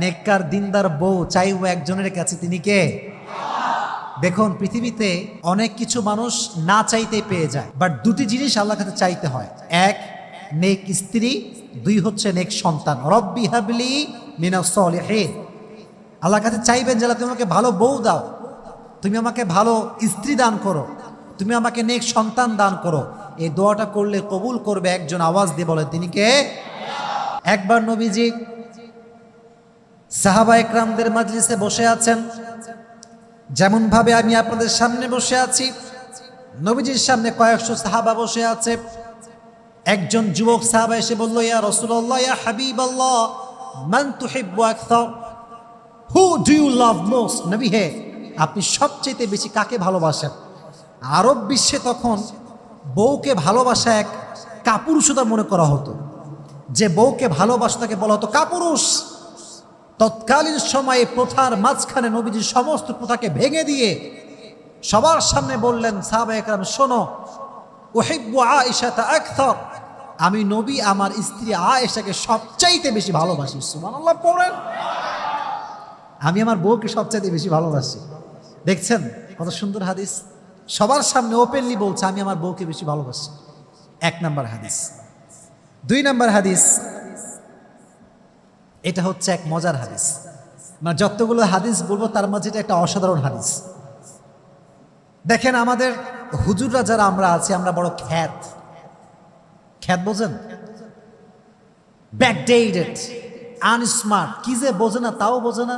নেককার দিনদার বউ চাইবো একজনের কাছে, তিনি কে? দেখুন, পৃথিবীতে অনেক কিছু মানুষ না চাইতেই পেয়ে যায়, বাট দুটি জিনিস আল্লাহর কাছে চাইতে হয়। এক, নেক স্ত্রী। দুই হচ্ছে নেক সন্তান। রব্বি হাবলি মিনাস সলিহিন। আল্লাহর কাছে চাইবেন যে তুমি আমাকে ভালো বউ দাও, তুমি আমাকে ভালো স্ত্রী দান করো, তুমি আমাকে নেক সন্তান দান করো। এই দোয়াটা করলে কবুল করবে একজন, আওয়াজ দিয়ে বলেন তিনি কে? একবার নবীজি সাহাবা একরামদের মাজলিসে বসে আছেন, যেমন ভাবে আমি আপনাদের সামনে বসে আছি। নবীজির সামনে কয়েকশো সাহাবা বসে আছে। একজন যুবক সাহাবা এসে বলল, ইয়া রাসূলুল্লাহ, ইয়া হাবিবাল্লাহ, মান তুহিব্বু আকসার, who do you love most? নবী হে, আপনি সবচেয়ে বেশি কাকে ভালোবাসেন? আরব বিশ্বে তখন বউকে ভালোবাসা এক কাপুরুষতা মনে করা হতো। যে বউকে ভালোবাসা তাকে বলা হতো কাপুরুষ। তৎকালীন সময়ে প্রথার মাঝখানে নবীজি সমস্ত প্রথাকে ভেঙে দিয়ে সবার সামনে বললেন, সাহাবা একরাম শোনো, উহিব্বু আয়েশাতা আকসার, আমি নবী আমার স্ত্রী আয়েশাকে সবচাইতে বেশি ভালোবাসি। সুবহানাল্লাহ পড়েন। আমি আমার বউকে সবচাইতে বেশি ভালোবাসি। দেখছেন কত সুন্দর হাদিস, সবার সামনে ওপেনলি বলছে আমি আমার বউকে বেশি ভালোবাসি। এক নাম্বার হাদিস। দুই নাম্বার হাদিস, এটা হচ্ছে এক মজার হাদিস, মানে যতগুলো হাদিস বলবো তার মাঝে এটা একটা অসাধারণ হাদিস। দেখেন, আমাদের হুজুররা যারা আমরা আছি, আমরা বড় খ্যাত বোঝেন, ব্যাকডেটেড, আনস্মার্ট, কি যে বোঝে না তাও বোঝে না,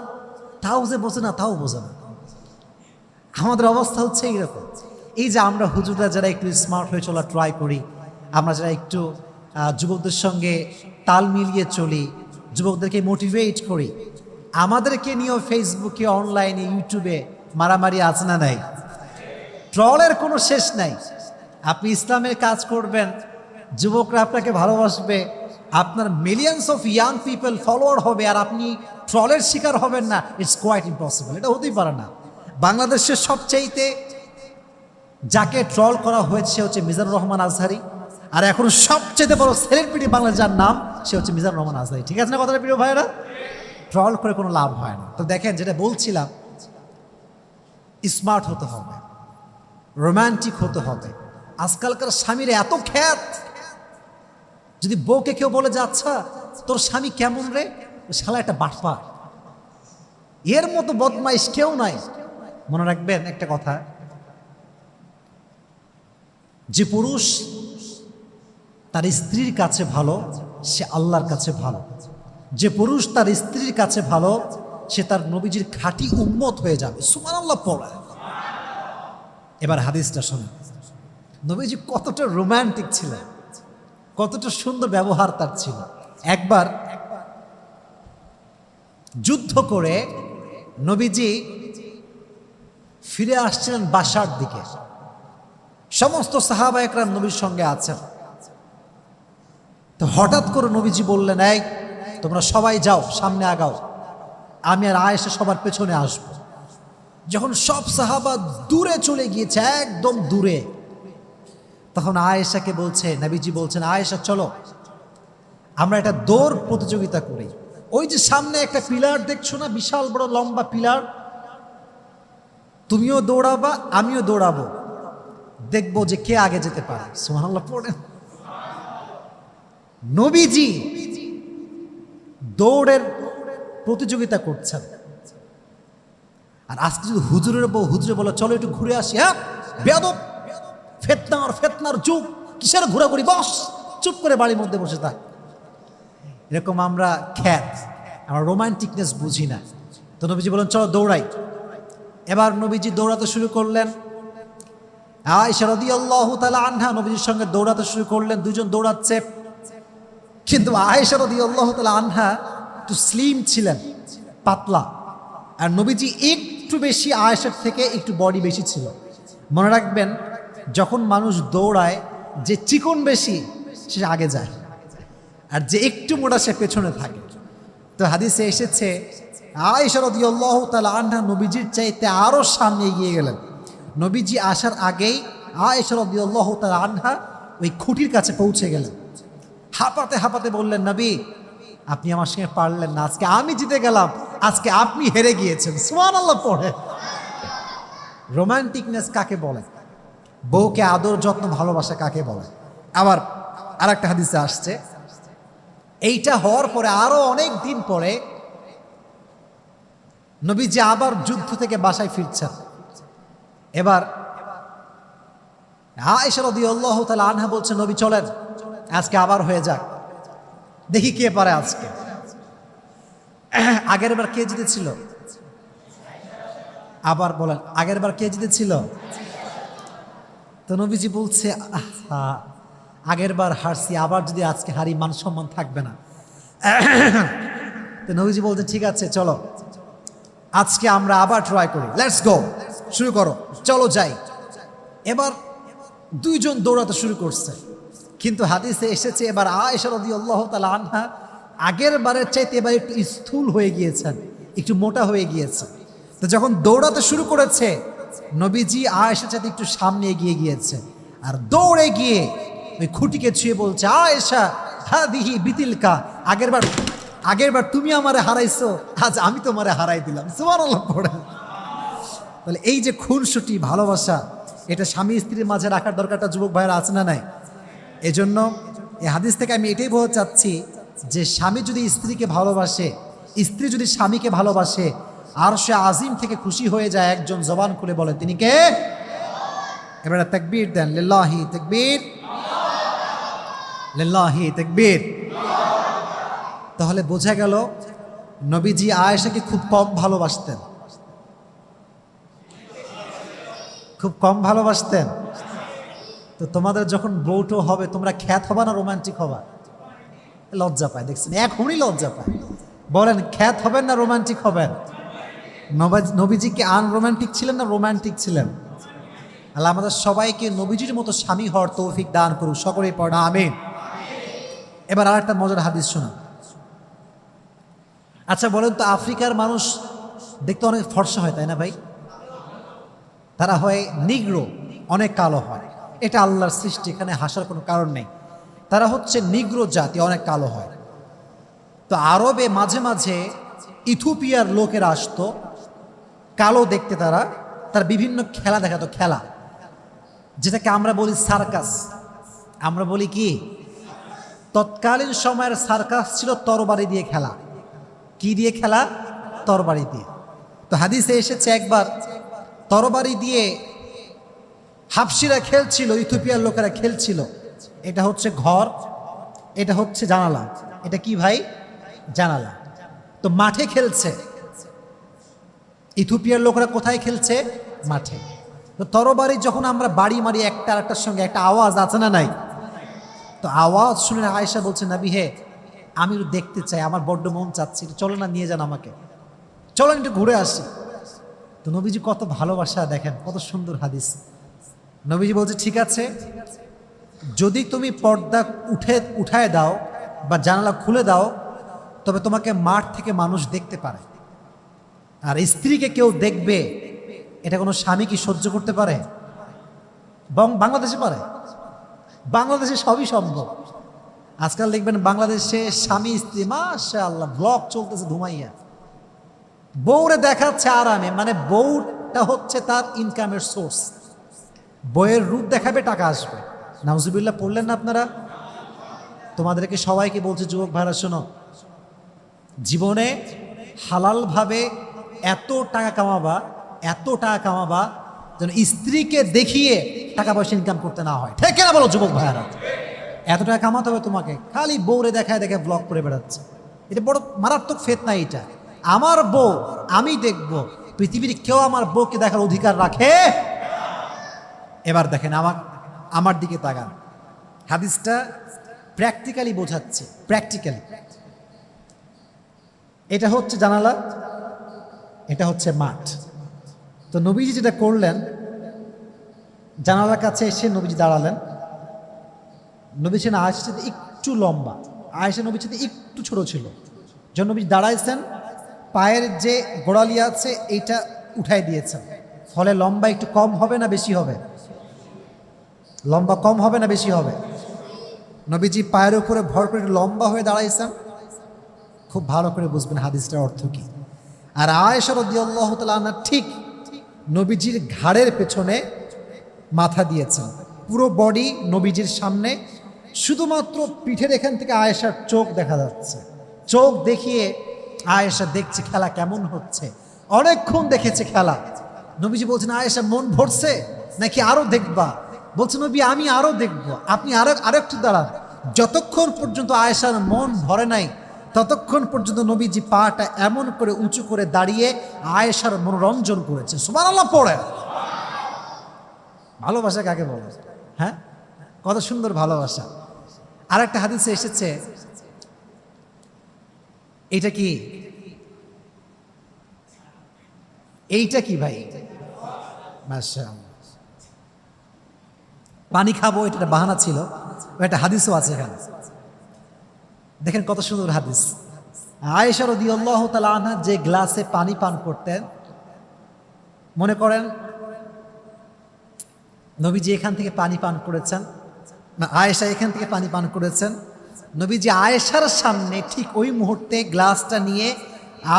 তাও যে বোঝে না তাও বোঝে না। আমাদের অবস্থা হচ্ছে এইরকম। এই যে আমরা হুজুররা যারা একটু স্মার্ট হয়ে চলা ট্রাই করি, আমরা যারা একটু যুবকদের সঙ্গে তাল মিলিয়ে চলি, যুবকদেরকে মোটিভেট করি, আমাদেরকে নিয়েও ফেসবুকে, অনলাইনে, ইউটিউবে মারামারি আছে না নাই? ট্রলের কোনো শেষ নাই। আপনি ইসলামের কাজ করবেন, যুবকরা আপনাকে ভালোবাসবে, আপনার millions of young people follower হবে, আর আপনি ট্রলের শিকার হবেন না। ইটস কোয়াইট ইম্পসিবল, এটা হতেই পারে না। বাংলাদেশের সবচাইতে যাকে ট্রল করা হয়েছে হচ্ছে মিজানুর রহমান আজহারি, আর এখন সবচেয়ে বড় সেলিব্রিটি বাংলাদেশ যার নাম, সে হচ্ছে মিজানুর রহমান আজহারি। ঠিক আছে না কথাটা প্রিয় ভাইরা? ট্রল করে কোনো লাভ হয় না। তো দেখেন, যেটা বলছিলাম, স্মার্ট হতে হবে, রোমান্টিক হতে হবে। আজকালকার স্বামীর এত খ্যাত, যদি বউকে কেউ বলে যে আচ্ছা তোর স্বামী কেমন রে, শালা একটা বাটপার, এর মতো বদমাইশ কেউ নাই। মনে রাখবেন একটা কথা, যে পুরুষ তার স্ত্রীর কাছে ভালো, সে আল্লাহর কাছে ভালো। যে পুরুষ তার স্ত্রীর কাছে ভালো, সে তার নবীজির খাঁটি উম্মত হয়ে যাবে। সুবহানাল্লাহ পড়া। এবার হাদিসটা শুনুন, নবীজি কতটা রোমান্টিক ছিলেন, কতটা সুন্দর ব্যবহার তার ছিল। একবার যুদ্ধ করে নবীজি ফিরে আসছিলেন বাসার দিকে, সমস্ত সাহাবা একরাম নবীর সঙ্গে আছেন। তো হঠাৎ করে নবীজি বললেন, এই তোমরা সবাই যাও, সামনে আগাও, আমি আর আয়েশা সবার পেছনে আসব। যখন সব সাহাবা দূরে চলে গিয়েছে, একদম দূরে, তখন আয়েশাকে বলছে, নবীজি বলছেন, আয়েশা চলো আমরা একটা দৌড় প্রতিযোগিতা করি। ওই যে সামনে একটা পিলার দেখছো না, বিশাল বড় লম্বা পিলার, তুমিও দৌড়াবা আমিও দৌড়াবো, দেখবো যে কে আগে যেতে পারে। সুবহানাল্লাহ পড়েন। নবীজি দৌড়ের প্রতিযোগিতা করছেন, আর আজকে যদি হুজুরে বলে চলো একটু ঘুরে আসি, হ্যাঁ বেয়াদব, ফেতনার যুগ, কিসের ঘোরাঘুরি, বস চুপ করে বাড়ির মধ্যে বসে থাক। এরকম আমরা খ্যাত, আমরা রোমান্টিকনেস বুঝি না। তো নবীজি বলেন চলো দৌড়াই। এবার নবীজি দৌড়াতে শুরু করলেন। আয়েশা রাদিয়াল্লাহু তাআলা আনহা নবীজির সঙ্গে দৌড়াতে শুরু করলেন। দুজন দৌড়াচ্ছে, কিন্তু আয়েশা রাদিয়াল্লাহু তাআলা আনহা একটু স্লিম ছিলেন, পাতলা, আর নবীজি একটু বেশি, আয়েশার থেকে একটু বডি বেশি ছিল। মনে রাখবেন, যখন মানুষ দৌড়ায়, যে চিকন বেশি সে আগে যায়, আর যে একটু মোটা সে পেছনে থাকে। তো হাদিসে এসেছে আয়েশা রাদিয়াল্লাহু তাআলা আনহা নবীজির চাইতে আরো সামনে এগিয়ে গেলেন। নবীজি আসার আগেই আয়েশা রাদিয়াল্লাহু তাআলা আনহা ওই খুঁটির কাছে পৌঁছে গেলেন। হাঁপাতে হাঁপাতে বললেন, নবী আপনি আমার সঙ্গে পারলেন না, আজকে আমি জিতে গেলাম, আজকে আপনি হেরে গিয়েছেন। সুবহানাল্লাহ পড়ে। রোমান্টিকনেস কাকে বলে? বউকে আদর যত্ন ভালোবাসা কাকে বলে? আবার আরেকটা হাদিসে আসছে, এইটা হওয়ার পরে আরো অনেক দিন পরে নবীজি আবার যুদ্ধ থেকে বাসায় ফিরছেন। এবার আয়েশা রাদিয়াল্লাহু তাআলা আনহা বলছে, নবী চলেন আজকে আবার হয়ে যাক, দেখি কে পারে আজকে। আগের বার কে জিতেছিল? আবার বলেন, আগের বার কে জিতেছিল? তো নবীজি বলছে, আগের বার হারছি, আবার যদি আজকে হারি মান সম্মান থাকবে না। তো নবীজি বলছে, ঠিক আছে চলো আজকে আমরা আবার ট্রাই করি, লেটস গো, শুরু করো, চলো যাই। এবার দুইজন দৌড়াতে শুরু করছে, কিন্তু হাদিসে এসেছে এবার আয়েশা রাদিয়াল্লাহু তাআলা আনহা আগের বারের চাইতে এবার একটু স্থূল হয়ে গিয়েছেন, একটু মোটা হয়ে গিয়েছে। তো যখন দৌড়াতে শুরু করেছে, নবীজি আয়েশার চাইতে একটু সামনে এগিয়ে গিয়েছে, আর দৌড়ে গিয়ে ওই খুঁটিকে ছুঁয়ে বলছে, আয়েশা হাদিহি বিতিলকা, আগের বার তুমি আমারে হারাইছো, আজ আমি তোমারে হারাই দিলাম। সুবহানাল্লাহ পড়ে। তাহলে এই যে খুনসুটি ভালোবাসা, এটা স্বামী স্ত্রীর মাঝে রাখার দরকারটা যুবক ভাইয়েরা আছে না নাই? এজন্য এই হাদিস থেকে আমি এটাই বলতে চাচ্ছি যে স্বামী যদি স্ত্রীকে ভালোবাসে, স্ত্রী যদি স্বামীকে ভালোবাসে, আর সে আজিম থেকে খুশি হয়ে যায়, একজন জবান খুলে বলে তিনি কে? এবারে তাকবীর দেন, লিল্লাহি তাকবীর, লিল্লাহি তাকবীর। তাহলে বোঝা গেল নবীজি আয়েশাকে খুব কম ভালোবাসতেন, খুব কম ভালোবাসতেন। তো তোমাদের যখন বউটো হবে, তোমরা খ্যাত হবা না রোমান্টিক হবা? লজ্জা পায়, দেখছেন এখনই লজ্জা পায়। বলেন, খ্যাত হবেন না রোমান্টিক হবেন? নবীজি কি আনরোমান্টিক ছিলেন না রোমান্টিক ছিলেন? আল্লাহ আমাদের সবাইকে নবীজির মতো স্বামী হওয়ার তৌফিক দান করুক, সকলেই পড়া আমিন। এবার আর একটা মজার হাদিস শোনা। আচ্ছা বলেন তো, আফ্রিকার মানুষ দেখতে অনেক ফর্সা হয়, তাই না ভাই? তারা হয় নিগ্রো, অনেক কালো হয়, এটা আল্লাহর সৃষ্টি, এখানে হাসার কোনো কারণ নেই। তারা হচ্ছে নিগ্রো জাতি, অনেক কালো হয়। তো আরবে মাঝে মাঝে ইথিওপিয়ার লোকেরা আসতো, কালো দেখতে, তার বিভিন্ন খেলা দেখাতো, খেলা যেটাকে আমরা বলি সার্কাস। আমরা বলি কি? তৎকালীন সময়ের সার্কাস ছিল তরবারি দিয়ে খেলা। কি দিয়ে খেলা? তরবারি দিয়ে। তো হাদিসে এসেছে একবার তরবারি দিয়ে হাবশিরা খেলছিল, ইথিওপিয়ার লোকেরা খেলছিল। এটা হচ্ছে ঘর, এটা হচ্ছে জানালা। এটা কি ভাই? জানালা। তো মাঠে খেলছে, ইথিওপিয়ার লোকেরা কোথায় খেলছে? মাঠে। তো তরবারি যখন আমরা বাড়ি মারি একটা আরেকটার সঙ্গে, একটা আওয়াজ আছে না নাই? তো আওয়াজ শুনে আয়েশা বলছে, নবী হে, আমি দেখতে চাই, আমার বড্ড মন চাচ্ছে, চলো না, নিয়ে যান আমাকে, চলেন একটু ঘুরে আসি। তো নবীজি কত ভালোবাসা, দেখেন কত সুন্দর হাদিস। নবীজি বলছে, ঠিক আছে, যদি তুমি পর্দা উঠায় দাও বা জানালা খুলে দাও, তবে তোমাকে মাঠ থেকে মানুষ দেখতে পারে। আর স্ত্রীকে কেউ দেখবে, এটা কোনো স্বামী কি সহ্য করতে পারে? বাংলাদেশে পারে? বাংলাদেশে সবই সম্ভব। আজকাল দেখবেন বাংলাদেশে স্বামী স্ত্রী মাশাআল্লাহ ব্লগ চলতেছে ধুমাইয়া, বউরে দেখাচ্ছে আরামে, মানে বউটা হচ্ছে তার ইনকামের সোর্স। বউয়ের রূপ দেখাবে, টাকা আসবে। নাউজুবিল্লাহ পড়লেন না আপনারা? তোমাদেরকে সবাইকে বলছে, যুবক ভাইরা শোনো, জীবনে হালালভাবে এত টাকা কামাবা যেন স্ত্রীকে দেখিয়ে টাকা পয়সা ইনকাম করতে না হয়। ঠিক না বলো যুবক ভাইয়ারা? এত টাকা কামাতে হবে তোমাকে, খালি বউরে দেখায় ব্লগ করে বেড়াচ্ছে। এটা বড় মারাত্মক ফিতনা। এটা আমার বউ, আমি দেখব, পৃথিবীর কেউ আমার বউকে দেখার অধিকার রাখে? এবার দেখেন আমার দিকে তাকান, হাদিসটা প্র্যাকটিক্যালি বোঝাচ্ছে। প্র্যাকটিক্যালি এটা হচ্ছে জানালা, এটা হচ্ছে মাঠ। তো নবীজি যেটা করলেন, জানালার কাছে এসে নবীজি দাঁড়ালেন। নবী ছিলেন আয়েশার সাথে একটু লম্বা, আয়েশা নবীর সাথে একটু ছোট ছিল। যখন নবী দাঁড়াইছেন, পায়ের যে গোড়ালি আছে এইটা উঠাই দিয়েছেন, ফলে লম্বা একটু কম হবে না বেশি হবে? লম্বা কম হবে না বেশি হবে? নবীজি পায়ের উপরে ভর করে লম্বা হয়ে দাঁড়াইছেন। খুব ভালো করে বুঝবেন হাদিসটার অর্থ কি। আর আয়েশা রাদিয়াল্লাহু তাআলা আনহা ঠিক নবীজির ঘাড়ের পেছনে মাথা দিয়েছেন, পুরো বডি নবীজির সামনে, শুধুমাত্র পিঠের এখান থেকে আয়েশার চোখ দেখা যাচ্ছে। চোখ দেখিয়ে আয়েশা দেখছে খেলা কেমন হচ্ছে, অনেকক্ষণ দেখেছে খেলা। নবীজি বলছেন, আয়েশা মন ভরছে নাকি আরো দেখবা? বলছে, নবী আমি আরো দেখব, আপনি আরেকটু দাঁড়ান। যতক্ষণ পর্যন্ত আয়েশার মন ভরে নাই ততক্ষণ পর্যন্ত নবীজি পাটা এমন করে উঁচু করে দাঁড়িয়ে আয়েশার মনোরঞ্জন করেছে। সুবহানাল্লাহ পড়ে। ভালোবাসা কাকে বলে? হ্যাঁ, কত সুন্দর ভালোবাসা। আর একটা হাদিসে এসেছে, এইটা কি, এইটা কি ভাই? মাশাআল্লাহ। পানি খাবো এটা বাহানা ছিল, একটা হাদিসও আছে এখানে। দেখেন কত সুন্দর হাদিস। আয়েশা রাদিয়াল্লাহু তাআলা আনহা যে গ্লাসে পানি পান করতেন, মনে করেন নবীজি এখান থেকে পানি পান করেছেন, না আয়েশা এখান থেকে পানি পান করেছেন, নবীজি আয়েশার সামনে ঠিক ওই মুহূর্তে গ্লাসটা নিয়ে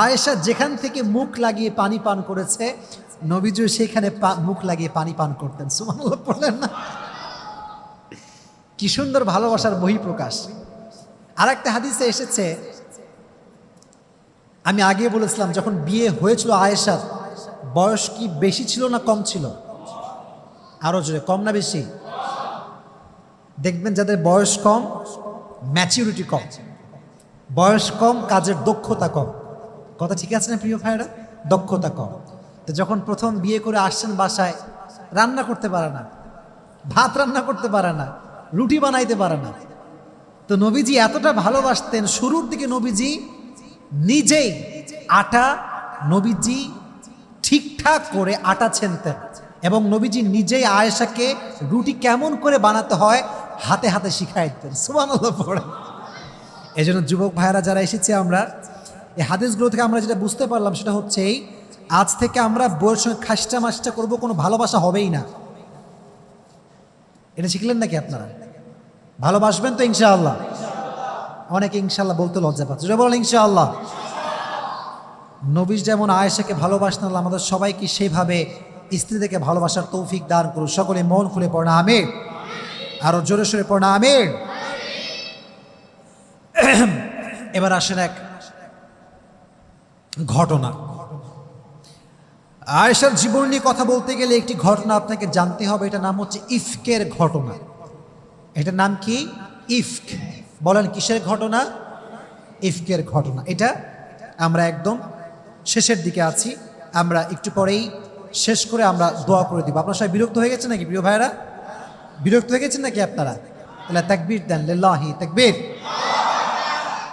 আয়েশা যেখান থেকে মুখ লাগিয়ে পানি পান করেছে, নবীজিও সেখানে মুখ লাগিয়ে পানি পান করতেন। সুবহানাল্লাহ পড়লেন না? কি সুন্দর ভালোবাসার বহিঃপ্রকাশ। আর একটা হাদিসে এসেছে, আমি আগে বলেছিলাম যখন বিয়ে হয়েছিল আয়েশার বয়স কি বেশি ছিল না কম ছিল? আরো জোরে, কম না বেশি? দেখবেন যাদের বয়স কম ম্যাচিউরিটি কম, বয়স কম কাজের দক্ষতা কম। কথা ঠিক আছে না প্রিয় ভাইরা? দক্ষতা কম। তো যখন প্রথম বিয়ে করে আসছেন বাসায়, রান্না করতে পারে না, ভাত রান্না করতে পারে না, রুটি বানাইতে পারে না। তো নবীজি এতটা ভালোবাসতেন, শুরুর দিকে নবীজি নিজেই আটা নবীজি ঠিকঠাক করে আটা ছেনতেন এবং নবীজি নিজেই আয়েশাকে রুটি কেমন করে বানাতে হয় হাতে হাতে শিখাই দিতেন। সুবহানাল্লাহ পড়ে। এই জন্য যুবক ভাইয়েরা যারা এসেছে, আমরা এই হাদিসগুলো থেকে আমরা যেটা বুঝতে পারলাম সেটা হচ্ছে এই, আজ থেকে আমরা বউয়ের সঙ্গে খাসটা মাসটা করবো, কোনো ভালোবাসা হবেই না। এটা শিখলেন নাকি আপনারা? ভালোবাসবেন তো ইনশাআল্লাহ? অনেকে ইনশাআল্লাহ বলতে লজ্জা পাচ্ছে, যেটা বলেন ইনশাআল্লাহ। নবী যেমন আয়েশাকে ভালোবাসতেন, আল্লাহ আমাদের সবাইকে সেইভাবে স্ত্রীদেরকে ভালোবাসার তৌফিক দান করুন। সকলে মন খুলে পড়না আমিন, আরো জোরে সোরে পড়না আমিন। এবার আসেন এক ঘটনা। আয়েশার জীবন নিয়ে কথা বলতে গেলে একটি ঘটনা আপনাকে জানতে হবে, এটা নাম হচ্ছে ইফকের ঘটনা। এটার নাম কি? ইফক। বলেন কিসের ঘটনা? ইফকের ঘটনা। এটা আমরা একদম শেষের দিকে আছি, আমরা একটু পরেই শেষ করে আমরা দোয়া করে দিব। আপনারা সবাই বিরক্ত হয়ে গেছেন নাকি প্রিয় ভাইরা? বিরক্ত হয়ে গেছেন নাকি আপনারা? তাহলে তাকবীর দেন, লিল্লাহি তাকবীর,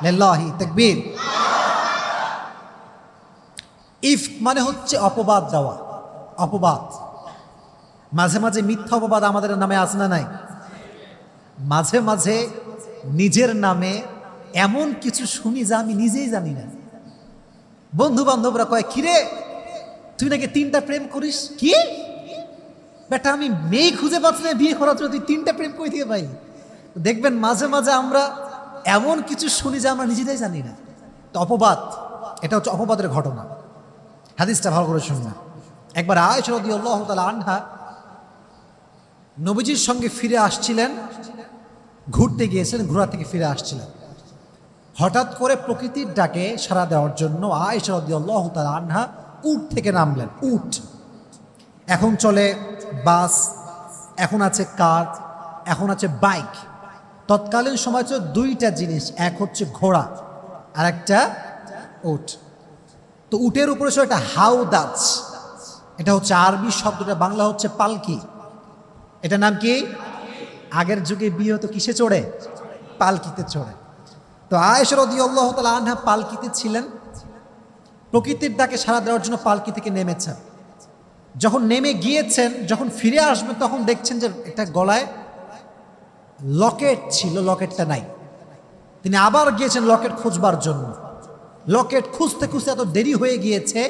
লিল্লাহি তাকবীর। ইফক মানে হচ্ছে অপবাদ দেওয়া, অপবাদ। মাঝে মাঝে মিথ্যা অপবাদ আমাদের নামে আছে না নাই? মাঝে মাঝে নিজের নামে এমন কিছু শুনি যা আমি নিজেই জানি না। বন্ধু বান্ধবরা কয়, কিরে তুই নাকি 3টা প্রেম করিস? কি বেটা, আমি মেয়ে খুঁজে পাচ্ছি না বিয়ে করার জন্য, তুই 3টা প্রেম কই থেকে পাই? দেখবেন মাঝে মাঝে আমরা এমন কিছু শুনি যা আমরা নিজেরাই জানি না। তো অপবাদ, এটা হচ্ছে অপবাদের ঘটনা। হাদিসটা ভালো করে শুনবেন। একবার আয়েশা রাদিয়াল্লাহু তাআলা আনহা নবীজির সঙ্গে ফিরে আসছিলেন, ঘুরতে গিয়েছিলেন, ঘোরা থেকে ফিরে আসছিলেন। হঠাৎ করে প্রকৃতির ডাকে সাড়া দেওয়ার জন্য আয়েশা রাদিয়াল্লাহু তাআলা আনহা উট থেকে নামলেন। উট, এখন চলে বাস, এখন আছে কার, এখন আছে বাইক। তৎকালীন সময় ছিল 2টা জিনিস, এক হচ্ছে ঘোড়া আর একটা উট। তো উটের উপরে ছিল একটা হাউদাজ, এটা হচ্ছে আরবি শব্দটা, বাংলা হচ্ছে পালকি। এটা নাম কি? আগের যুগে বিয়ে হতো কিসে চড়ে? পালকিতে চড়ে। তো আয়েশা রাদিয়াল্লাহু তাআলা আনহা পালকিতে ছিলেন, প্রকৃতির ডাকে সাড়া দেওয়ার জন্য পালকি থেকে নেমেছেন। যখন নেমে গিয়েছেন, যখন ফিরে আসবেন তখন দেখছেন যে একটা গলায় লকেট ছিল, লকেটটা নাই। তিনি আবার গিয়েছেন লকেট খুঁজবার জন্য। লকেট খুঁজতে খুঁজতে এত দেরি হয়ে গিয়েছে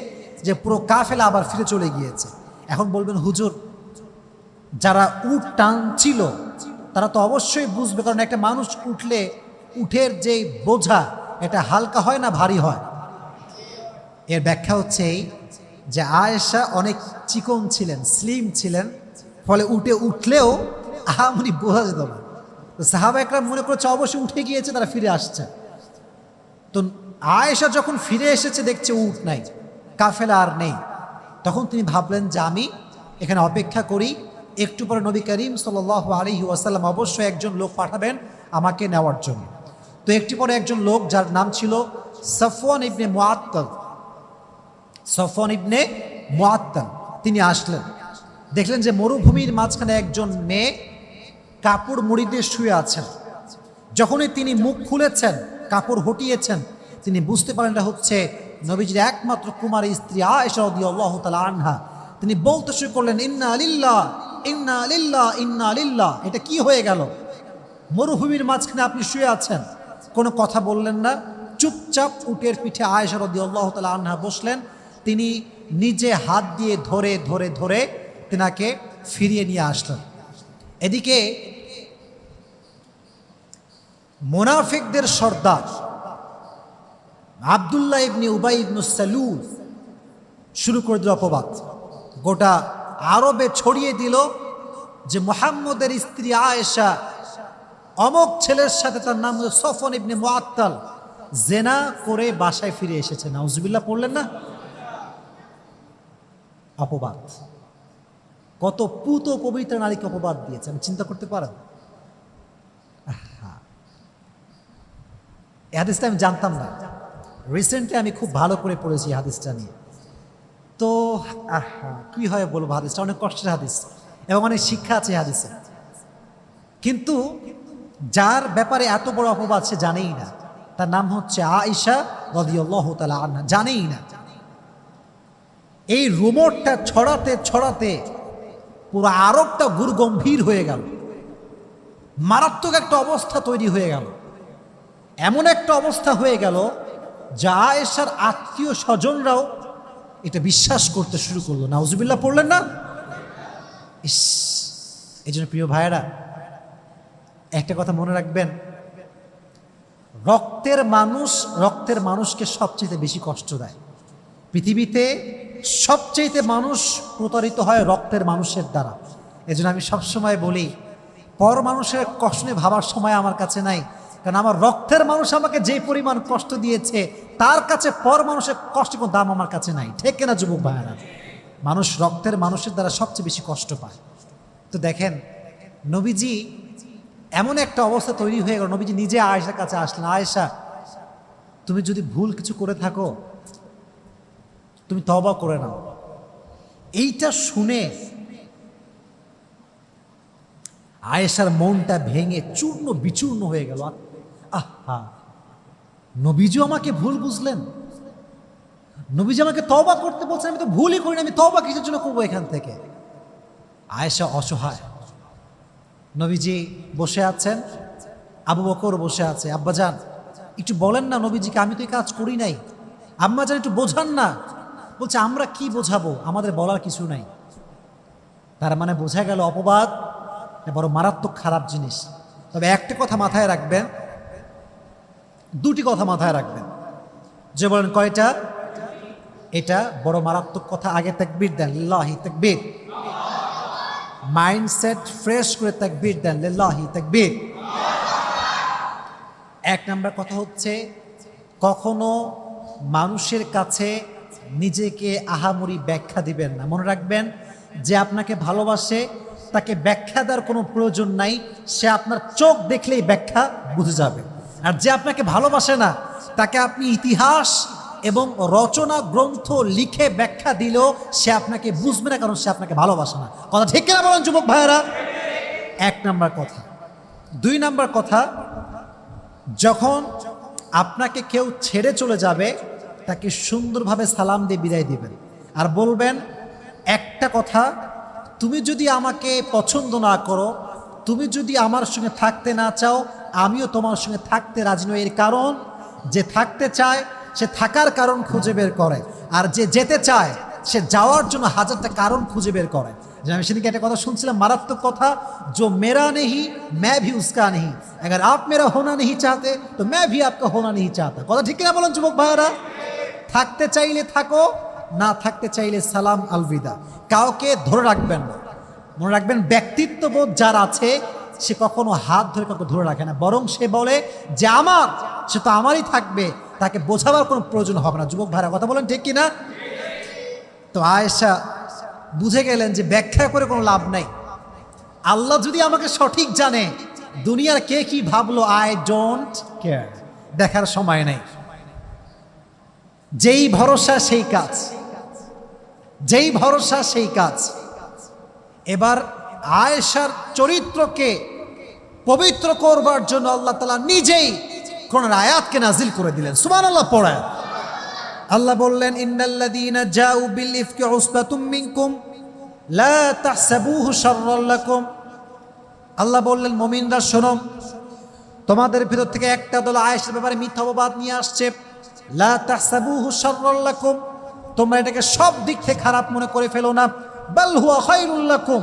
যে পুরো কাফেলা আবার ফিরে চলে গিয়েছে। এখন বলবেন, হুজুর যারা উট টানছিল তারা তো অবশ্যই বুঝবে, কারণ একটা মানুষ উঠলে উঠের যে বোঝা এটা হালকা হয় না ভারী হয়? এর ব্যাখ্যা হচ্ছে এই যে আয়েশা অনেক চিকন ছিলেন, স্লিম ছিলেন, ফলে উঠলেও আহামরি বোঝা যেত না। তো সাহাবা একরাম মনে করছে অবশ্যই উঠে গিয়েছে, তারা ফিরে আসছে। তো আয়েশা যখন ফিরে এসেছে দেখছে উট নাই, কাফেলা আর নেই, তখন তিনি ভাবলেন যে আমি এখানে অপেক্ষা করি, একটু পরে নবী করিম সাল্লাল্লাহু আলাইহি ওয়াসাল্লাম অবশ্যই একজন লোক পাঠাবেন আমাকে নেওয়ার জন্য। তো একটু পরে একজন লোক, যার নাম ছিল সফওয়ান ইবনে মুআত্তাল, সফওয়ান ইবনে মুআত্তাল, তিনি আসলেন। দেখলেন যে মরুভূমির মাঝখানে একজন মেয়ে কাপড় মুড়ি দিয়ে শুয়ে আছেন। যখনই তিনি মুখ খুলেছেন, কাপড় হটিয়েছেন, তিনি বুঝতে পারেন এটা হচ্ছে নবীজির একমাত্র কুমারী স্ত্রী আয়েশা রাদিয়াল্লাহু তাআলা আনহা। তিনি বলতে শুরু করলেন, ইন্না লিল্লাহ ইন্না লিল্লাহ ইন্না লিল্লাহ। এটা কি হয়ে গেল? মরুভূমির মাঝখানে আপনি শুয়ে আছেন, কোনো কথা বললেন না, চুপচাপ উটের পিঠে আয়েশা রাদিয়াল্লাহু তাআলা আনহা বসলেন। তিনি নিজে হাত দিয়ে ধরে ধরে ধরে তিনাকে ফিরিয়ে নিয়ে আসলেন। এদিকে মুনাফিকদের সর্দার আব্দুল্লাহ ইবনে উবাই ইবনে সালুল শুরু করে দিল অপবাদ, গোটা আরবে ছড়িয়ে দিল যে মুহাম্মদের স্ত্রী আয়েশা অমক ছেলের সাথে, তার নাম হলো সফওয়ান ইবনে মুআত্তাল, জেনা করে বাসায় ফিরে এসেছে। নাউজুবিল্লাহ পড়লেন না? অপবাদ, কত পুত পবিত্র নারীকে অপবাদ দিয়েছে, আমি চিন্তা করতে পারেন? এই হাদিসটা আমি জানতাম না, রিসেন্টলি আমি খুব ভালো করে পড়েছি হাদিসটা নিয়ে। তো কি হয় বলবো, হাদিসটা অনেক কষ্টের হাদিস এবং অনেক শিক্ষা আছে হাদিসে। কিন্তু যার ব্যাপারে এত বড় অপবাদ সে জানেই না, তার নাম হচ্ছে আয়েশা রাদিয়াল্লাহু তাআলা আনহা, জানেই না। এই রুমরটা ছড়াতে ছড়াতে পুরো আরবটা গুরুগম্ভীর হয়ে গেল, মারাত্মক একটা অবস্থা তৈরি হয়ে গেল। এমন একটা অবস্থা হয়ে গেল যা আয়েশার আত্মীয় স্বজনরাও এটা বিশ্বাস করতে শুরু করলো। নাউজুবিল্লাহ পড়লেন না? ইস, এই জন্য প্রিয় ভাইয়েরা, একটা কথা মনে রাখবেন, রক্তের মানুষকে সবচেয়ে বেশি কষ্ট দেয়। পৃথিবীতে সবচেয়ে মানুষ প্রতারিত হয় রক্তের মানুষের দ্বারা। এজন্য আমি সবসময় বলি, পর মানুষের কষ্ট নিয়ে ভাবার সময় আমার কাছে নাই, কারণ আমার রক্তের মানুষ আমাকে যে পরিমাণ কষ্ট দিয়েছে তার কাছে পর মানুষের কষ্ট কোনো দাম আমার কাছে নাই। ঠিক কিনা যুবক ভাইয়েরা? মানুষ রক্তের মানুষের দ্বারা সবচেয়ে বেশি কষ্ট পায়। তো দেখেন, নবীজি এমন একটা অবস্থা তৈরি হয়ে গেল, নবীজি নিজে আয়েশার কাছে আসলেন, আয়েশা তুমি যদি ভুল কিছু করে থাকো তুমি তওবা করে নাও। এইটা শুনে আয়েশার মনটা ভেঙে চূর্ণ বিচূর্ণ হয়ে গেল। আহা, নবীজি আমাকে ভুল বুঝলেন, নবীজি আমাকে তওবা করতে বলছেন, আমি তো ভুলই করি না, আমি তওবা কিসের জন্য করবো এখান থেকে? আয়েশা অসহায়। নবীজি বসে আছেন, আবু বকর বসে আছে। আব্বাজান একটু বলেন না নবীজিকে, আমি তো এই কাজ করি নাই। আম্মাজান একটু বোঝান না। বলছে আমরা কি বোঝাবো, আমাদের বলার কিছু নাই। তার মানে বোঝা গেল অপবাদ বড় মারাত্মক খারাপ জিনিস। তবে একটা কথা মাথায় রাখবেন, দুটি কথা মাথায় রাখবেন। যে বলেন কয়টা? এটা বড় মারাত্মক কথা। আগে তাকবীর দেন, লিল্লাহি তাকবীর। মাইন্ডসেট ফ্রেশ করে তাকবীর দেন, লিল্লাহি তাকবীর। এক নাম্বার কথা হচ্ছে, কখনো মানুষের কাছে নিজেকে আহামরি ব্যাখ্যা দিবেন না। মনে রাখবেন, যে আপনাকে ভালোবাসে তাকে ব্যাখ্যা দেওয়ার কোনো প্রয়োজন নাই, সে আপনার চোখ দেখলেই ব্যাখ্যা বুঝে যাবে। আর যে আপনাকে ভালোবাসে না তাকে আপনি ইতিহাস এবং রচনা গ্রন্থ লিখে ব্যাখ্যা দিলেও সে আপনাকে বুঝবে না, কারণ সে আপনাকে ভালোবাসে না। কথা ঠিক কিনা বলেন যুবক ভাইয়েরা? এক নাম্বার কথা। দুই নাম্বার কথা, যখন আপনাকে কেউ ছেড়ে চলে যাবে তাকে সুন্দরভাবে সালাম দিয়ে বিদায় দিবেন, আর বলবেন একটা কথা, তুমি যদি আমাকে পছন্দ না করো, তুমি যদি আমার সঙ্গে থাকতে না চাও, আমিও তোমার সঙ্গে থাকতে রাজি নই। এর কারণ, যে থাকতে চায় সে থাকার কারণ খুঁজে বের করে, আর যে যেতে চায় সে যাওয়ার জন্য হাজারটা কারণ খুঁজে বের করে। যে আমি সেদিকে একটা কথা শুনছিলাম, মারাত্মক কথা, जो मेरा नहीं मैं भी उसका नहीं, अगर आप मेरा होना नहीं चाहते तो मैं भी आपका होना नहीं चाहता। কথা ঠিক কিনা বলেন যুবক ভাইরা? থাকতে চাইলে থাকো, না থাকতে চাইলে সালাম আলবিদা। কাউকে ধরে রাখবেন না। মনে রাখবেন, ব্যক্তিত্ববোধ যার আছে সে কখনো হাত ধরে কাউকে ধরে রাখে না, বরং সে বলে যে আমার, সে তো আমারই থাকবে, তাকে বোঝাবার কোনো প্রয়োজন হবে না। যুবক ভাইরা কথা বলেন ঠিক কিনা? তো আয়েশা বুঝে গেলেন যে ব্যাখ্যা করে কোনো লাভ নাই, আল্লাহ যদি আমাকে সঠিক জানে, দুনিয়ার কে কি ভাবলো আই ডোন্ট কেয়ার, দেখার সময় নেই। যেই ভরসা সেই কাজ, যেই ভরসা সেই কাজ। এবার আয়েশার চরিত্রকে পবিত্র করবার জন্য আল্লাহ তাআলা নিজেই কোরআনের আয়াতকে নাজিল করে দিলেন। সুবহানাল্লাহ পড়ে আল্লাহ বললেন, ইন্নাল্লাযীনা জাউ বিল ইফকি উসবাতুম মিনকুম লা তাহসাবুহু শাররাল লাকুম। আল্লাহ বললেন, মুমিনরা শোনো, তোমাদের ভিতর থেকে একটা দল আয়েশার ব্যাপারে মিথ্যা অপবাদ নিয়ে আসছে। লা তাহসাবুহু শাররাল লাকুম, তোমরা এটাকে সব দিক থেকে খারাপ মনে করে ফেলো না। বাল হুয়া খায়রুল লাকুম,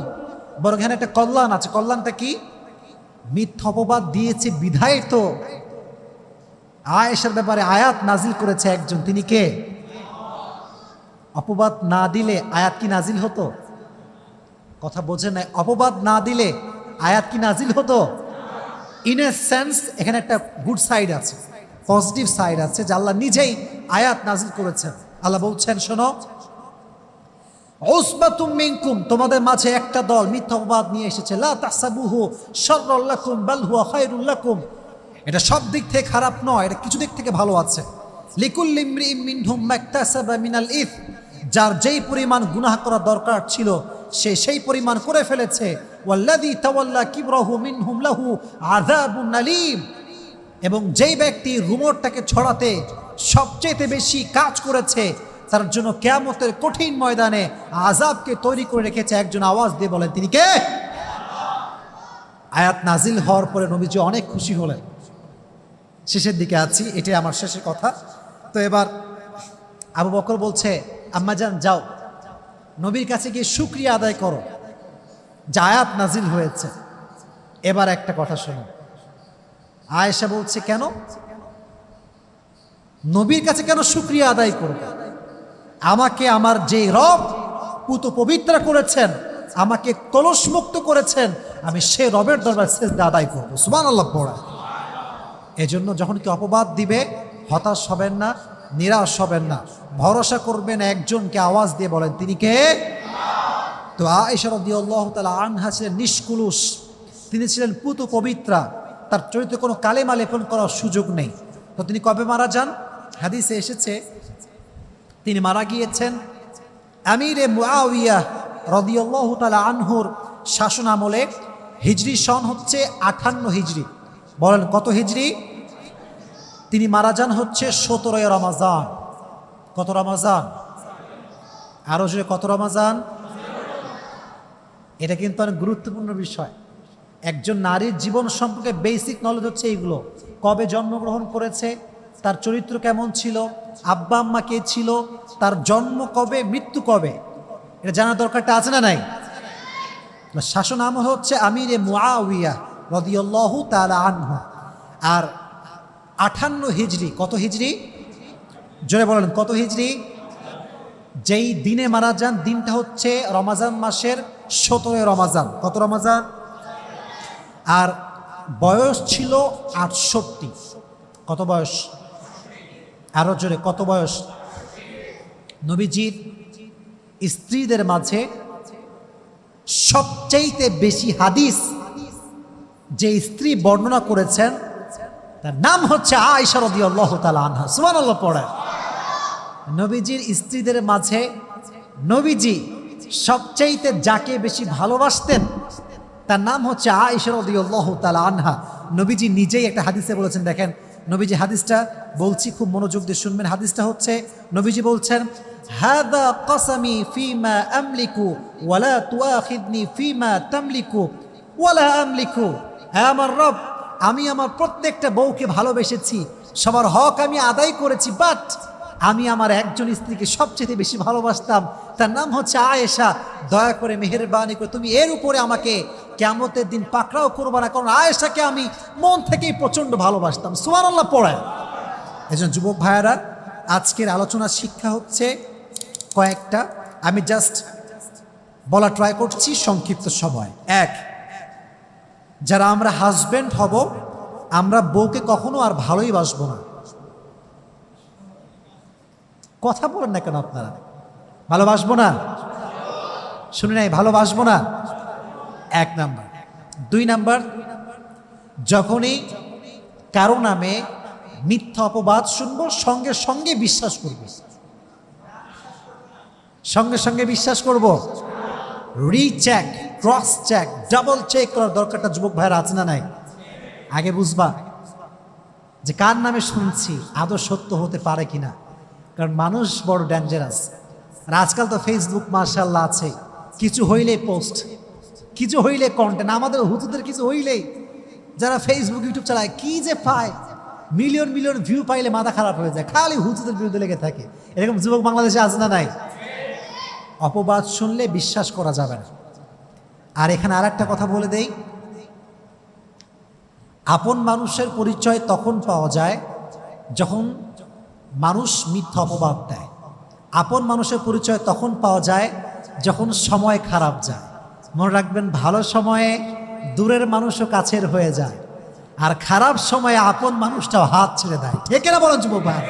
বরং এখানে একটা কল্যাণ আছে। কল্যাণটা কি? মিথ্যা অপবাদ দিয়েছে বিধায় তো আয়েশার ব্যাপারে আয়াত নাজিল করেছে একজন, তিনি কে? অপবাদ না দিলে আয়াত কি নাজিল হতো? কথা বোঝে না। অপবাদ না দিলে আয়াত কি নাজিল হতো? ইন এ সেন্স এখানে একটা গুড সাইড আছে, পজিটিভ সাইড আছে, যে আল্লাহ নিজেই আয়াত নাজিল করেছেন। আল্লাহ বলছেন, শোনো, উসবাতুম মিনকুম, তোমাদের মাঝে একটা দল মিথ্যা অপবাদ নিয়ে এসেছে। লা তাহসাবুহু শাররাল লাকুম বাল হুয়া খায়রুল লাকুম, এটা সব দিক থেকে খারাপ নয়, এটা কিছু দিক থেকে ভালো আছে। লিকুল্লি ইমরিইম মিনহুম মাকতাসাবা মিনাল ইথ, যার যেই পরিমাণ গুনাহ করা দরকার ছিল সে সেই পরিমাণ করে ফেলেছে। ওয়াল্লাযী তাওয়াল্লা কিবরাহু মিনহুম লাহু আযাবুন আলীম, এবং যেই ব্যক্তি রুমরটাকে ছড়াতে সবচেয়ে বেশি কাজ করেছে তার জন্য কিয়ামতের কঠিন ময়দানে আযাবকে তৈরি করে রেখেছে। একজন আওয়াজ দিয়ে বলেন, তিনি কে? আয়াত নাজিল হওয়ার পরে নবীজি অনেক খুশি হলেন। শেষের দিকে আছি, এটাই আমার শেষের কথা। তো এবার আবু বকর বলছে, আম্মাজান যাও, নবীর কাছে গিয়ে শুকরিয়া আদায় করো যে আয়াত নাজিল হয়েছে। এবার একটা কথা শোনো, আয়েশা বলছে, কেন নবীর কাছে কেন শুকরিয়া আদায় করবে? আমাকে আমার যে রব পুত পবিত্র করেছেন, আমাকে কলসমুক্ত করেছেন, আমি সে রবের দরবারে সিজদা আদায় করবো। সুবহানাল্লাহ পড়া। এজন্য যখন কি অপবাদ দিবে, হতাশ হবেন না, নিরাশ হবেন না, ভরসা করবেন একজনকে। আওয়াজ দিয়ে বলেন, তিনি কে? তো আয়েশা রাদিয়াল্লাহু তাআলা আনহা ছিলেন নিষ্কুলুষ, তিনি ছিলেন পুত পবিত্রা, তার চরিত্রে কোনো কালেমা লেপন করার সুযোগ নেই। তো তিনি কবে মারা যান? হাদিসে এসেছে তিনি মারা গিয়েছেন আমিরে মুআবিয়া রাদিয়াল্লাহু তাআলা আনহুর শাসন আমলে। হিজরি সন হচ্ছে 58 হিজরি। বলেন কত হিজরি? তিনি মারা যান হচ্ছে 17 রমাজান। কত রমাজান? আরো জোরে কত রমাজান? এটা কিন্তু অনেক গুরুত্বপূর্ণ বিষয়। একজন নারীর জীবন সম্পর্কে বেসিক নলেজ হচ্ছে এইগুলো। কবে জন্মগ্রহণ করেছে, তার চরিত্র কেমন ছিল, আব্বা আম্মা কে ছিল, তার জন্ম কবে, মৃত্যু কবে, এটা জানার দরকারটা আছে না নাই? শাসন আমল হচ্ছে আমিরে মুআবিয়া রাদিয়াল্লাহু তাআলা আনহু। আর 58 হিজরি। কত হিজরি? জোরে বলেন কত হিজরি? যেই দিনে মারা যান দিনটা হচ্ছে রমাজান মাসের 17 রমাজান। কত রমাজান? আর বয়স ছিল 68। কত বয়স? আরো জোরে কত বয়স? নবীজির স্ত্রীদের মাঝে সবচাইতে বেশি হাদিস যে স্ত্রী বর্ণনা করেছেন তার নাম হচ্ছে আয়েশা রাদিয়াল্লাহু তাআলা আনহা। সুবহানাল্লাহ পড়ে। নবীজির স্ত্রীদের মাঝে নবীজি সবচাইতে যাকে বেশি ভালোবাসতেন তার নাম হচ্ছে আয়েশা রাদিয়াল্লাহু তাআলা আনহা। নবীজি নিজেই একটা হাদিসে বলেছেন, দেখেন নবীজি হাদিসটা বলছি, খুব মনোযোগ দিয়ে শুনবেন। হাদিসটা হচ্ছে নবীজি বলছেন, হাদা কসমি ফিমা আমলিকু ওয়ালা তুআখিদনি ফিমা তামলিকু ওয়ালা আমলিকু। হ্যাঁ আমার রব, আমি আমার প্রত্যেকটা বউকে ভালোবেসেছি, সবার হক আমি আদায় করেছি, বাট আমি আমার একজন স্ত্রীকে সবচেয়ে বেশি ভালোবাসতাম, তার নাম হচ্ছে আয়েশা। দয়া করে মেহেরবানি করে তুমি এর উপরে আমাকে কিয়ামতের দিন পাকড়াও করবে না, কারণ আয়েশাকে আমি মন থেকেই প্রচণ্ড ভালোবাসতাম। সুবহানাল্লাহ পড়েন। এজন্য যুবক ভাইয়েরা, আজকের আলোচনার শিক্ষা হচ্ছে কয়েকটা, আমি জাস্ট বলা ট্রাই করছি সংক্ষিপ্ত সময়। এক, যারা আমরা হাজব্যান্ড হব, আমরা বউকে কখনো আর ভালোই বাসবো না। কথা বলেন না কেন আপনারা? ভালোবাসবো না? শুনে নাই, ভালোবাসবো না, এক নাম্বার। দুই নাম্বার, যখনই কারো নামে মিথ্যা অপবাদ শুনবো, সঙ্গে সঙ্গে বিশ্বাস করব, সঙ্গে সঙ্গে বিশ্বাস করব। Recheck, cross check, double check করার দরকারটা যুবক ভাইয়ের আছে না নাই? আগে বুঝবা যে কার নামে শুনছি আদৌ সত্য হতে পারে কিনা, কারণ মানুষ বড় ডেঞ্জারাস। আর আজকাল তো ফেসবুক মাশাআল্লাহ আছে, কিছু হইলেই পোস্ট, কিছু হইলে কন্টেন্ট। আমাদের হুজুরদের কিছু হইলেই, যারা ফেসবুক ইউটিউব চালায়, কি যে পায়, মিলিয়ন মিলিয়ন ভিউ পাইলে মাথা খারাপ হয়ে যায়, খালি হুজুরদের বিরুদ্ধে লেগে থাকে। এরকম যুবক বাংলাদেশে আছে না নাই? অপবাদ শুনলে বিশ্বাস করা যাবে না। আর এখানে আর একটা কথা বলে দেই, আপন মানুষের পরিচয় তখন পাওয়া যায় যখন মানুষ মিথ্যা অপবাদ দেয়। আপন মানুষের পরিচয় তখন পাওয়া যায় যখন সময় খারাপ যায়। মনে রাখবেন, ভালো সময়ে দূরের মানুষও কাছের হয়ে যায়, আর খারাপ সময়ে আপন মানুষটাও হাত ছেড়ে দেয়। ঠিক না বলেন যুবক ভাই?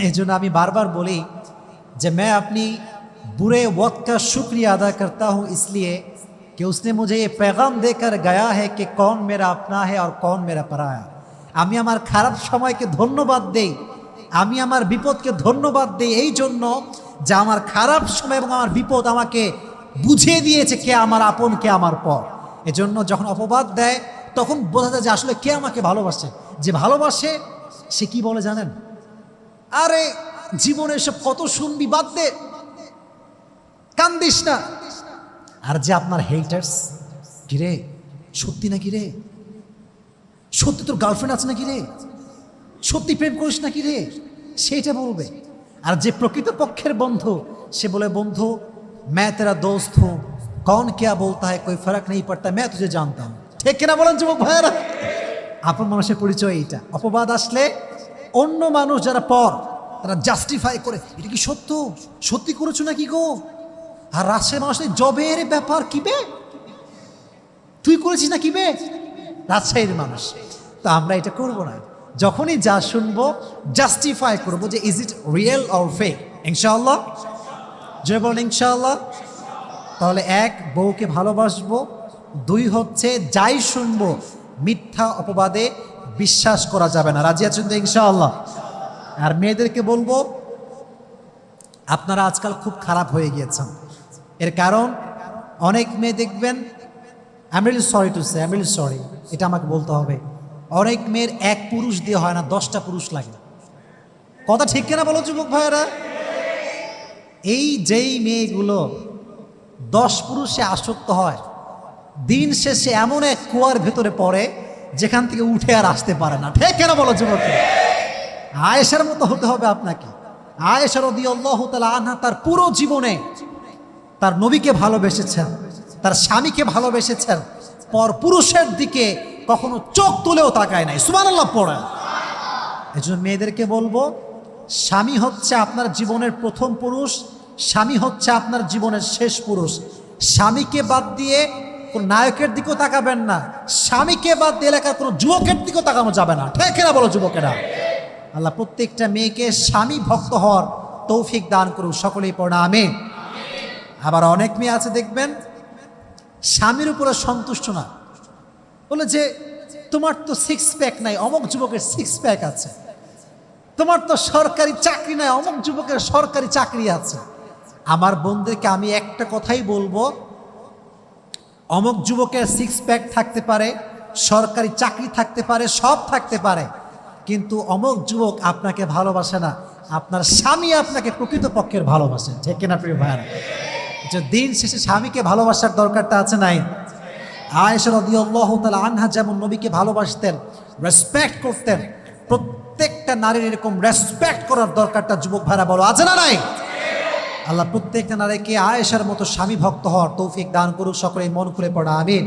এই জন্য আমি বারবার বলি যে मैं अपनी बुरे वक्त का शुक्रिया अदा करता हूँ इसलिए कि उसने मुझे ये पैगाम देकर गया है कि कौन मेरा अपना है और कौन मेरा पराया। আমি আমার খারাপ সময়কে ধন্যবাদ দেই, আমি আমার বিপদকে ধন্যবাদ দেই এই জন্য যে আমার খারাপ সময় এবং আমার বিপদ আমাকে বুঝিয়ে দিয়েছে কে আমার আপন, কে আমার পর। এজন্য যখন অপবাদ দেয় তখন বোঝা যায় যে আসলে কে আমাকে ভালোবাসে। যে ভালোবাসে সে কি বলে জানেন? আরে জীবনে সব কত শুনবি, বাদ দে, কান্দিস না। আর যে আপনার হেটার্স, কিরে সত্যি নাকি রে, সত্যি তোর গার্লফ্রেন্ড আছে নাকি রে, সত্যি প্রেম করিস নাকি রে, সেইটা বলবে। আর যে প্রকৃত পক্ষের বন্ধু, সে বলে বন্ধু मैं तेरा दोस्त हूं, कौन क्या बोलता है कोई फर्क नहीं पड़ता, मैं तुझे जानता हूं। ঠিক কিনা বলেন যুবক ভাইয়েরা? আপন মানুষের পরিচয় এইটা। অপবাদ আসলে অন্য মানুষ যারা পর, তারা জাস্টিফাই করে, এটা কি সত্য, সত্যি করেছো নাকি গো? আর রাজশাহীর মানুষ জবের ব্যাপার, কি বে তুই করেছিস না কি বে, রাজশাহীর মানুষ। তো আমরা এটা করব না, যখনই যা শুনবো জাস্টিফাই করবো যে is it real or fake. ইনশাআল্লাহ, যে বলেন ইনশাআল্লাহ। তাহলে এক, বউকে ভালোবাসবো। দুই হচ্ছে যাই শুনবো মিথ্যা অপবাদে বিশ্বাস করা যাবে না। রাজি আছেন তো ইনশাআল্লাহ? আর মেয়েদেরকে বলবো, আপনারা আজকাল খুব খারাপ হয়ে গিয়েছেন। এর কারণ অনেক মেয়ে দেখবেন, I am really sorry to say, I am really sorry, এটা আমাকে বলতে হবে, অনেক মেয়ের এক পুরুষ দিয়ে হয় না, 10টা পুরুষ লাগে। কথা ঠিক কিনা বলো যুবক ভাইয়েরা? এই যেই মেয়েগুলো 10 পুরুষে আসক্ত হয়, দিন শেষে এমন এক কুয়ার ভেতরে পড়ে যেখান থেকে উঠে আর আসতে পারে না। ঠিক কেন বলো যুবক? আয়েশার মতো হতে হবে আপনাকে। আয়েশা রাদিয়াল্লাহু তাআলা আনহা তার পুরো জীবনে তার নবীকে ভালোবেসেছেন, তার স্বামীকে ভালোবেসেছেন, পর পুরুষের দিকে কখনো চোখ তুলেও তাকায় নাই। সুবহানাল্লাহ পড়েন। এজন্য মেয়েদেরকে বলবো, স্বামী হচ্ছে আপনার জীবনের প্রথম পুরুষ, স্বামী হচ্ছে আপনার জীবনের শেষ পুরুষ। স্বামীকে বাদ দিয়ে কোন নায়কের দিকেও তাকাবেন না, স্বামীকে বাদ দিয়ে এলাকার কোনো যুবকের দিকেও তাকানো যাবে না। ঠিক কিনা বলো যুবকেরা? আল্লাহ প্রত্যেকটা মেয়েকে স্বামী ভক্ত হওয়ার তৌফিক দান করুন, সকলেই পড়া আমিন। আবার অনেক মেয়ে আছে দেখবেন স্বামীর উপরে সন্তুষ্ট না, বলে যে তোমার তো 6 প্যাক নাই, অমুক যুবকের 6 প্যাক আছে, তোমার তো সরকারি চাকরি নাই, অমুক যুবকের সরকারি চাকরি আছে। আমার বোনদেরকে আমি একটা কথাই বলবো, অমুক যুবকের 6 প্যাক থাকতে পারে, সরকারি চাকরি থাকতে পারে, সব থাকতে পারে, কিন্তু অমুক যুবক আপনাকে ভালোবাসে না, আপনার স্বামী আপনাকে প্রকৃত পক্ষের ভালোবাসে। ঠিক কিনা প্রিয় ভাইরা? দিন শেষে স্বামীকে ভালোবাসার দরকারটা আছে নাই? আয়েশা রাদিয়াল্লাহু তাআলা আনহা যেমন নবীকে ভালোবাসতেন, রেসপেক্ট করতেন, প্রত্যেকটা নারীর এরকম রেসপেক্ট করার দরকারটা যুবক ভাইরা বলো, আছে না নাই? আল্লাহ প্রত্যেকটা নারীকে আয়েশার মতো স্বামী ভক্ত হওয়ার তৌফিক দান করুক, সকলে মন খুলে পড়া আমিন।